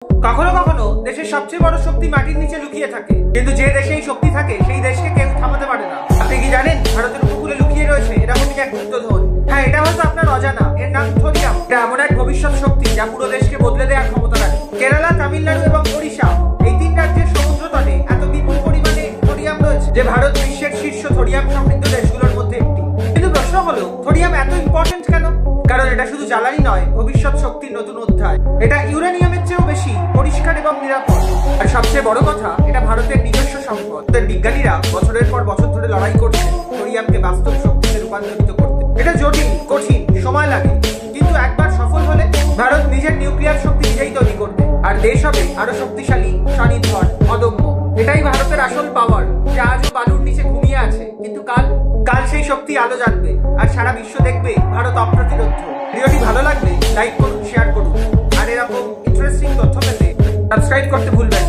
কখনো কখনো দেশের সবচেয়ে বড় শক্তি মাটির নিচে লুকিয়ে থাকে, কিন্তু যে দেশে এই শক্তি থাকে সেই দেশকে কেউ থামাতে পারে না। আপনি কি জানেন ভারতের উপকূলে লুকিয়ে রয়েছে এরকমই এক গুপ্তধন? হ্যাঁ, এটা হয়তো আপনার অজানা। এর নাম থোরিয়াম। এটা এমন এক ভবিষ্যৎ শক্তি যা পুরো দেশকে বদলে দেওয়ার ক্ষমতা রাখে। কেরালা, তামিলনাড়ু এবং ওড়িশা এই তিন রাজ্যের সমুদ্রতলে এত বিপুল পরিমাণে থোরিয়াম রয়েছে যে ভারত বিশ্বের শীর্ষ থোরিয়াম সমৃদ্ধ দেশগুলোর মধ্যে একটি। কিন্তু প্রশ্ন হলো, থোরিয়াম এত ইম্পর্টেন্ট কেন? কারণ এটা শুধু জ্বালানি নয়, ভবিষ্যৎ শক্তির নতুন অধ্যায়। এটা ইউরেনিয়ামের চেয়েও বেশি পরিষ্কার এবং নিরাপদ। আর সবচেয়ে বড় কথা, এটা ভারতের নিজস্ব সম্পদ। বিজ্ঞানীরা বছরের পর বছর ধরে লড়াই করছে থোরিয়ামকে বাস্তব শক্তিতে রূপান্তরিত করতে। এটা জটিল, কঠিন, সময় লাগে, কিন্তু একবার সফল হলে ভারত নিজের নিউক্লিয়ার শক্তি নিজেই তৈরি করবে, আর দেশ হবে আরো শক্তিশালী, স্বনির্ভর, অদম্য। এটাই ভারতের আসল পাওয়ার, যা আজও বালুর নিচে ঘুমিয়ে আছে, কিন্তু কাল সেই শক্তি আলো জানবে, আর সারা বিশ্ব দেখবে ভারত অপ্রতিরোধ। ভিডিওটি ভালো লাগলে লাইক করুন, শেয়ার করুন, আর এরকম ইন্টারেস্টিং তথ্য পেতে সাবস্ক্রাইব করতে ভুলবেন না।